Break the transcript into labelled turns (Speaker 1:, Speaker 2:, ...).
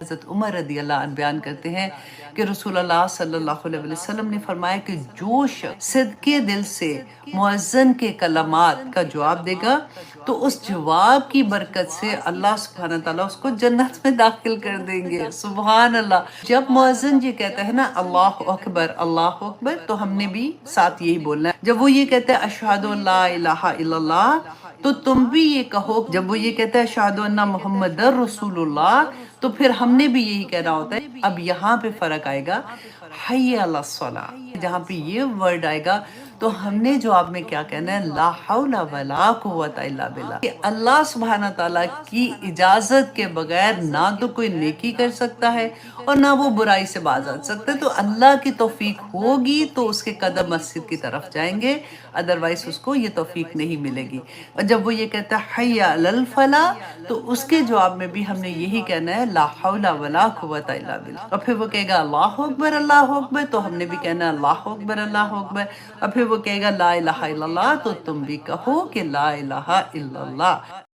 Speaker 1: حضرت عمر رضی اللہ عنہ بیان کرتے ہیں کہ رسول اللہ صلی اللہ علیہ وسلم نے فرمایا کہ جو شخص صدقے دل سے مؤذن کے کلمات کا جواب دے گا تو اس جواب کی برکت سے اللہ سبحانہ تعالیٰ اس کو جنت میں داخل کر دیں گے۔ سبحان اللہ۔ جب مؤذن یہ کہتا ہے نا اللہ اکبر تو ہم نے بھی ساتھ یہی بولنا ہے۔ جب وہ یہ کہتا ہے اشہد ان لا الہ الا اللہ تو تم بھی یہ کہو۔ جب وہ یہ کہتا ہے اشہد ان محمد رسول اللہ تو پھر ہم نے بھی یہی کہنا ہوتا ہے۔ اب یہاں پہ فرق آئے گا حی علی الصلاۃ، جہاں پہ یہ ورڈ آئے گا تو ہم نے جواب میں کیا کہنا ہے؟ لا حول ولا قوت الا باللہ، کہ اللہ سبحانہ تعالیٰ کی اجازت کے بغیر نہ تو کوئی نیکی کر سکتا ہے اور نہ وہ برائی سے باز آ سکتا ہے۔ تو اللہ کی توفیق ہوگی تو اس کے قدم مسجد کی طرف جائیں گے، ادروائز اس کو یہ توفیق نہیں ملے گی۔ اور جب وہ یہ کہتا ہے حی علی الفلاح تو اس کے جواب میں بھی ہم نے یہی کہنا ہے لا حول ولا قوت الا باللہ۔ اور پھر وہ کہے گا اللہ اکبر تو ہم نے بھی کہنا ہے اللہ اکبر۔ اور پھر وہ کہے گا لا الہ الا اللہ تو تم بھی کہو کہ لا الہ الا اللہ۔